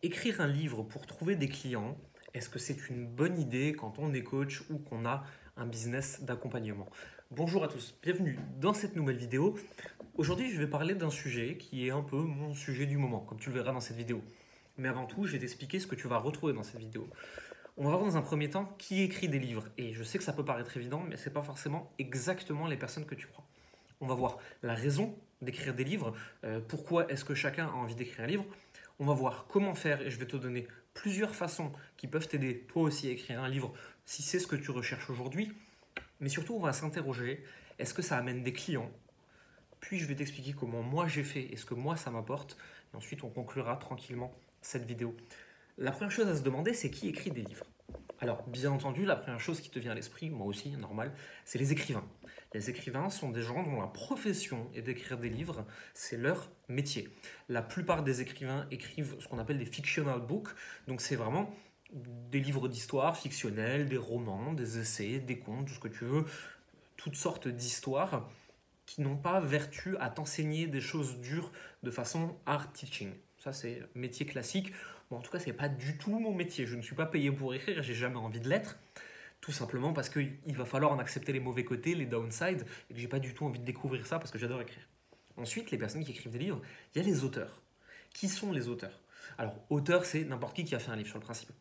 Écrire un livre pour trouver des clients, est-ce que c'est une bonne idée quand on est coach ou qu'on a un business d'accompagnement? Bonjour à tous, bienvenue dans cette nouvelle vidéo. Aujourd'hui, je vais parler d'un sujet qui est un peu mon sujet du moment, comme tu le verras dans cette vidéo. Mais avant tout, je vais t'expliquer ce que tu vas retrouver dans cette vidéo. On va voir dans un premier temps qui écrit des livres. Et je sais que ça peut paraître évident, mais ce n'est pas forcément exactement les personnes que tu crois. On va voir la raison d'écrire des livres, pourquoi est-ce que chacun a envie d'écrire un livre. On va voir comment faire et je vais te donner plusieurs façons qui peuvent t'aider toi aussi à écrire un livre si c'est ce que tu recherches aujourd'hui. Mais surtout, on va s'interroger, est-ce que ça amène des clients? Puis je vais t'expliquer comment moi j'ai fait et ce que moi ça m'apporte. Et ensuite, on conclura tranquillement cette vidéo. La première chose à se demander, c'est qui écrit des livres. Alors, bien entendu, la première chose qui te vient à l'esprit, moi aussi, normal, c'est les écrivains. Les écrivains sont des gens dont la profession est d'écrire des livres, c'est leur métier. La plupart des écrivains écrivent ce qu'on appelle des fictional books, donc c'est vraiment des livres d'histoire fictionnels, des romans, des essais, des contes, tout ce que tu veux, toutes sortes d'histoires qui n'ont pas vertu à t'enseigner des choses dures de façon art teaching. Ça, c'est métier classique. Bon, en tout cas, c'est pas du tout mon métier. Je ne suis pas payé pour écrire, j'ai jamais envie de l'être. Tout simplement parce qu'il va falloir en accepter les mauvais côtés, les downsides, et que j'ai pas du tout envie de découvrir ça parce que j'adore écrire. Ensuite, les personnes qui écrivent des livres, il y a les auteurs. Qui sont les auteurs? Alors, auteur, c'est n'importe qui a fait un livre sur le principe.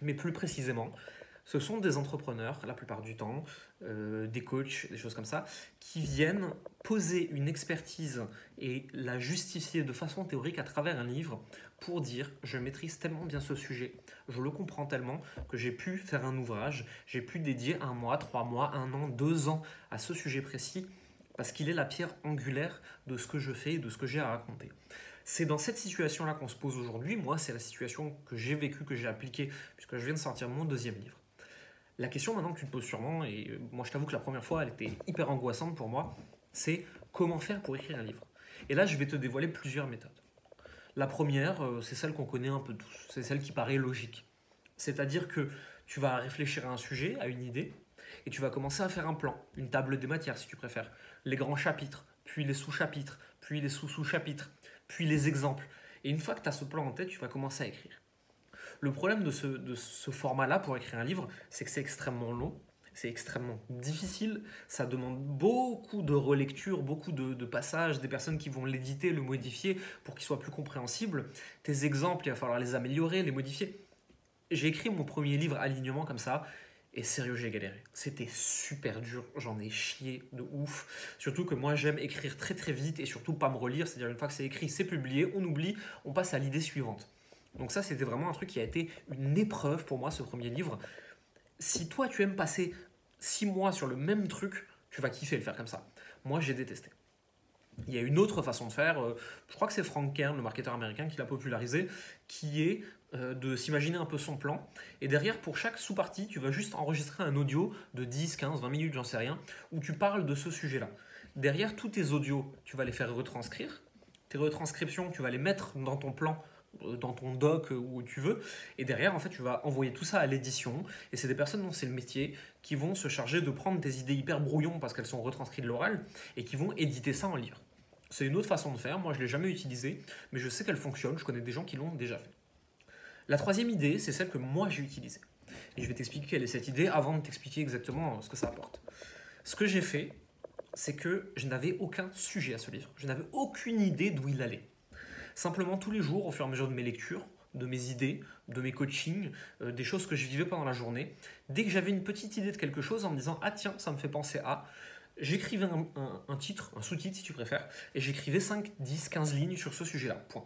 Mais plus précisément, ce sont des entrepreneurs, la plupart du temps, des coachs, des choses comme ça, qui viennent poser une expertise et la justifier de façon théorique à travers un livre pour dire je maîtrise tellement bien ce sujet, je le comprends tellement que j'ai pu faire un ouvrage, j'ai pu dédier un mois, 3 mois, un an, 2 ans à ce sujet précis parce qu'il est la pierre angulaire de ce que je fais et de ce que j'ai à raconter. C'est dans cette situation-là qu'on se pose aujourd'hui. Moi, c'est la situation que j'ai vécue, que j'ai appliquée, puisque je viens de sortir mon deuxième livre. La question maintenant que tu te poses sûrement, et moi je t'avoue que la première fois elle était hyper angoissante pour moi, c'est comment faire pour écrire un livre. Et là je vais te dévoiler plusieurs méthodes. La première, c'est celle qu'on connaît un peu tous, c'est celle qui paraît logique. C'est-à-dire que tu vas réfléchir à un sujet, à une idée, et tu vas commencer à faire un plan, une table des matières si tu préfères, les grands chapitres, puis les sous-chapitres, puis les sous-sous-chapitres, puis les exemples. Et une fois que tu as ce plan en tête, tu vas commencer à écrire. Le problème de ce format-là pour écrire un livre, c'est que c'est extrêmement long, c'est extrêmement difficile, ça demande beaucoup de relecture, beaucoup de passages, des personnes qui vont l'éditer, le modifier pour qu'il soit plus compréhensible. Tes exemples, il va falloir les améliorer, les modifier. J'ai écrit mon premier livre Alignement comme ça, et sérieux, j'ai galéré. C'était super dur, j'en ai chié de ouf. Surtout que moi, j'aime écrire très très vite et surtout pas me relire. C'est-à-dire, une fois que c'est écrit, c'est publié, on oublie, on passe à l'idée suivante. Donc ça, c'était vraiment un truc qui a été une épreuve pour moi, ce premier livre. Si toi, tu aimes passer 6 mois sur le même truc, tu vas kiffer le faire comme ça. Moi, j'ai détesté. Il y a une autre façon de faire, je crois que c'est Frank Kern, le marketeur américain, qui l'a popularisé, qui est de s'imaginer un peu son plan. Et derrière, pour chaque sous-partie, tu vas juste enregistrer un audio de 10, 15, 20 minutes, j'en sais rien, où tu parles de ce sujet-là. Derrière, tous tes audios, tu vas les faire retranscrire. Tes retranscriptions, tu vas les mettre dans ton plan, dans ton doc, où tu veux. Et derrière, en fait, tu vas envoyer tout ça à l'édition. Et c'est des personnes dont c'est le métier qui vont se charger de prendre tes idées hyper brouillons parce qu'elles sont retranscrites de l'oral et qui vont éditer ça en livre. C'est une autre façon de faire, moi je ne l'ai jamais utilisée, mais je sais qu'elle fonctionne, je connais des gens qui l'ont déjà fait. La troisième idée, c'est celle que moi j'ai utilisée. Et je vais t'expliquer quelle est cette idée avant de t'expliquer exactement ce que ça apporte. Ce que j'ai fait, c'est que je n'avais aucun sujet à ce livre. Je n'avais aucune idée d'où il allait. Simplement tous les jours, au fur et à mesure de mes lectures, de mes idées, de mes coachings, des choses que je vivais pendant la journée, dès que j'avais une petite idée de quelque chose en me disant « Ah tiens, ça me fait penser à », j'écrivais un titre, un sous-titre si tu préfères, et j'écrivais 5, 10, 15 lignes sur ce sujet-là, point.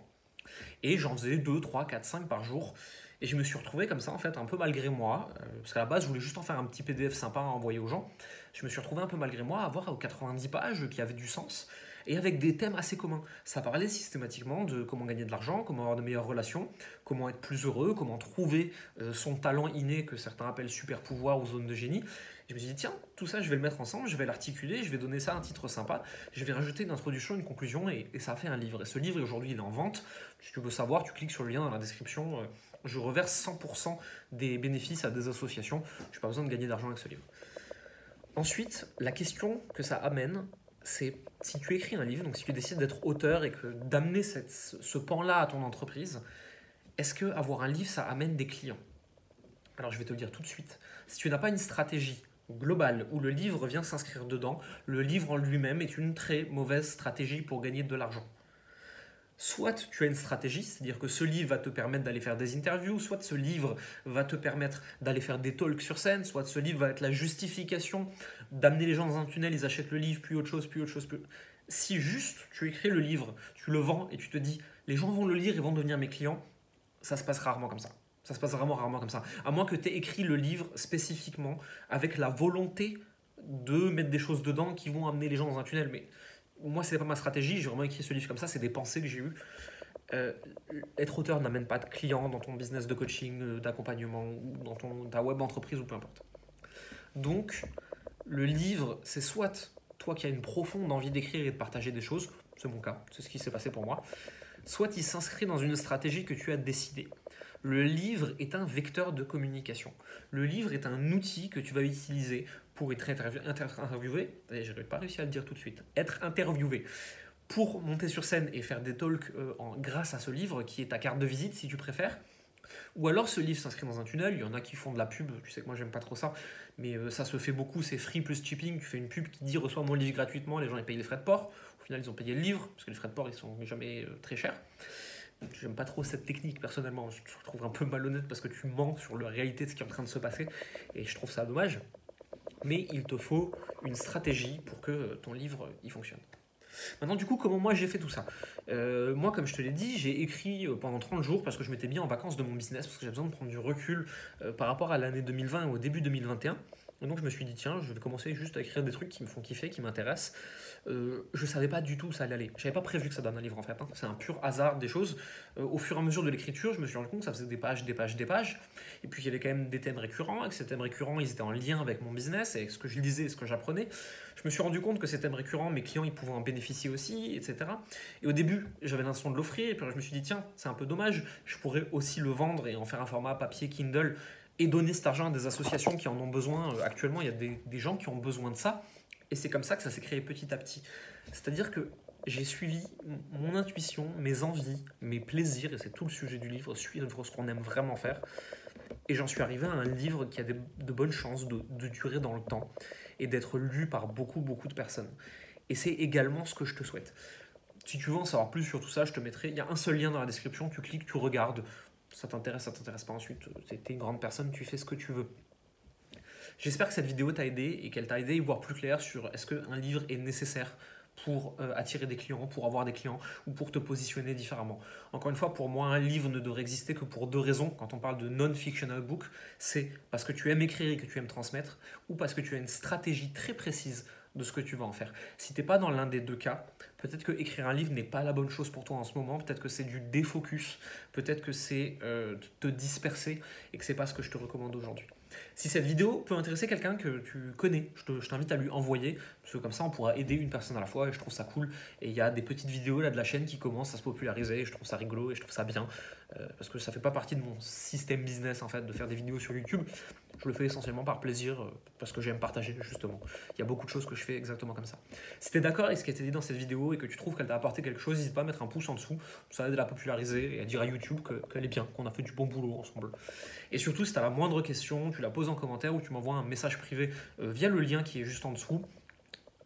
Et j'en faisais 2, 3, 4, 5 par jour. Et je me suis retrouvé comme ça, en fait, un peu malgré moi, parce qu'à la base, je voulais juste en faire un petit PDF sympa à envoyer aux gens. Je me suis retrouvé un peu malgré moi à avoir 90 pages qui avaient du sens et avec des thèmes assez communs. Ça parlait systématiquement de comment gagner de l'argent, comment avoir de meilleures relations, comment être plus heureux, comment trouver son talent inné que certains appellent super pouvoir ou zone de génie. Je me suis dit, tiens, tout ça, je vais le mettre ensemble, je vais l'articuler, je vais donner ça un titre sympa, je vais rajouter une introduction, une conclusion, et ça a fait un livre. Et ce livre, aujourd'hui, il est en vente. Si tu veux savoir, tu cliques sur le lien dans la description. Je reverse 100% des bénéfices à des associations. Je n'ai pas besoin de gagner d'argent avec ce livre. Ensuite, la question que ça amène, c'est si tu écris un livre, donc si tu décides d'être auteur et d'amener ce pan-là à ton entreprise, est-ce que avoir un livre, ça amène des clients? Alors je vais te le dire tout de suite. Si tu n'as pas une stratégie globale où le livre vient s'inscrire dedans, le livre en lui-même est une très mauvaise stratégie pour gagner de l'argent. Soit tu as une stratégie, c'est-à-dire que ce livre va te permettre d'aller faire des interviews, soit ce livre va te permettre d'aller faire des talks sur scène, soit ce livre va être la justification d'amener les gens dans un tunnel, ils achètent le livre, puis autre chose, puis autre chose. Puis... Si juste tu écris le livre, tu le vends et tu te dis les gens vont le lire et vont devenir mes clients, ça se passe rarement comme ça. Ça se passe vraiment rarement comme ça. À moins que tu aies écrit le livre spécifiquement avec la volonté de mettre des choses dedans qui vont amener les gens dans un tunnel. Mais moi, c'est pas ma stratégie. J'ai vraiment écrit ce livre comme ça. C'est des pensées que j'ai eues. Être auteur n'amène pas de clients dans ton business de coaching, d'accompagnement, ou dans ta web entreprise ou peu importe. Donc, le livre, c'est soit toi qui as une profonde envie d'écrire et de partager des choses, c'est mon cas, c'est ce qui s'est passé pour moi, soit il s'inscrit dans une stratégie que tu as décidée. Le livre est un vecteur de communication. Le livre est un outil que tu vas utiliser pour être interviewé. Je n'ai pas réussi à le dire tout de suite. Être interviewé. Pour monter sur scène et faire des talks grâce à ce livre qui est ta carte de visite si tu préfères. Ou alors ce livre s'inscrit dans un tunnel, il y en a qui font de la pub, tu sais que moi j'aime pas trop ça, mais ça se fait beaucoup, c'est free plus shipping, tu fais une pub qui dit reçois mon livre gratuitement, les gens ils payent les frais de port, au final ils ont payé le livre, parce que les frais de port ils sont jamais très chers. J'aime pas trop cette technique personnellement, je trouve un peu malhonnête parce que tu mens sur la réalité de ce qui est en train de se passer, et je trouve ça dommage, mais il te faut une stratégie pour que ton livre il fonctionne. Maintenant, du coup, comment moi j'ai fait tout ça? Moi, comme je te l'ai dit, j'ai écrit pendant 30 jours parce que je m'étais mis en vacances de mon business, parce que j'ai besoin de prendre du recul par rapport à l'année 2020 et au début 2021. Et donc, je me suis dit, tiens, je vais commencer juste à écrire des trucs qui me font kiffer, qui m'intéressent. Je savais pas du tout où ça allait aller. Je n'avais pas prévu que ça donne un livre en fait. Hein. C'est un pur hasard des choses. Au fur et à mesure de l'écriture, je me suis rendu compte que ça faisait des pages, des pages, des pages. Et puis il y avait quand même des thèmes récurrents. Et que ces thèmes récurrents, ils étaient en lien avec mon business et avec ce que je lisais et ce que j'apprenais. Je me suis rendu compte que ces thèmes récurrents, mes clients, ils pouvaient en bénéficier aussi, etc. Et au début, j'avais l'intention de l'offrir. Et puis je me suis dit, tiens, c'est un peu dommage. Je pourrais aussi le vendre et en faire un format papier Kindle et donner cet argent à des associations qui en ont besoin. Actuellement, il y a des gens qui ont besoin de ça. Et c'est comme ça que ça s'est créé petit à petit. C'est-à-dire que j'ai suivi mon intuition, mes envies, mes plaisirs, et c'est tout le sujet du livre, suivre ce qu'on aime vraiment faire. Et j'en suis arrivé à un livre qui a de bonnes chances de durer dans le temps et d'être lu par beaucoup, beaucoup de personnes. Et c'est également ce que je te souhaite. Si tu veux en savoir plus sur tout ça, je te mettrai, il y a un seul lien dans la description, tu cliques, tu regardes, ça t'intéresse pas ensuite, t'es une grande personne, tu fais ce que tu veux. J'espère que cette vidéo t'a aidé et qu'elle t'a aidé à y voir plus clair sur est-ce qu'un livre est nécessaire pour attirer des clients, pour avoir des clients ou pour te positionner différemment. Encore une fois, pour moi, un livre ne devrait exister que pour deux raisons. Quand on parle de non-fictional book, c'est parce que tu aimes écrire et que tu aimes transmettre ou parce que tu as une stratégie très précise de ce que tu vas en faire. Si tu n'es pas dans l'un des deux cas, peut-être que écrire un livre n'est pas la bonne chose pour toi en ce moment, peut-être que c'est du défocus, peut-être que c'est te disperser et que ce n'est pas ce que je te recommande aujourd'hui. Si cette vidéo peut intéresser quelqu'un que tu connais, je t'invite à lui envoyer, parce que comme ça on pourra aider une personne à la fois et je trouve ça cool. Et il y a des petites vidéos là de la chaîne qui commencent à se populariser et je trouve ça rigolo et je trouve ça bien, parce que ça fait pas partie de mon système business en fait de faire des vidéos sur YouTube. Je le fais essentiellement par plaisir, parce que j'aime partager justement. Il y a beaucoup de choses que je fais exactement comme ça. Si tu es d'accord avec ce qui a été dit dans cette vidéo et que tu trouves qu'elle t'a apporté quelque chose, n'hésite pas à mettre un pouce en dessous, ça aide à la populariser et à dire à YouTube qu'elle est bien, qu'on a fait du bon boulot ensemble. Et surtout, si tu as la moindre question, tu la poses en commentaire ou tu m'envoies un message privé via le lien qui est juste en dessous.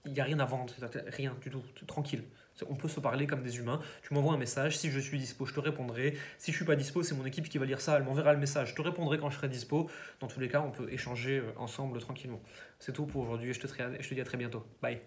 Il n'y a rien à vendre, rien du tout, tranquille. On peut se parler comme des humains. Tu m'envoies un message, si je suis dispo, je te répondrai. Si je suis pas dispo, c'est mon équipe qui va lire ça, elle m'enverra le message. Je te répondrai quand je serai dispo. Dans tous les cas, on peut échanger ensemble tranquillement. C'est tout pour aujourd'hui et je te dis à très bientôt. Bye.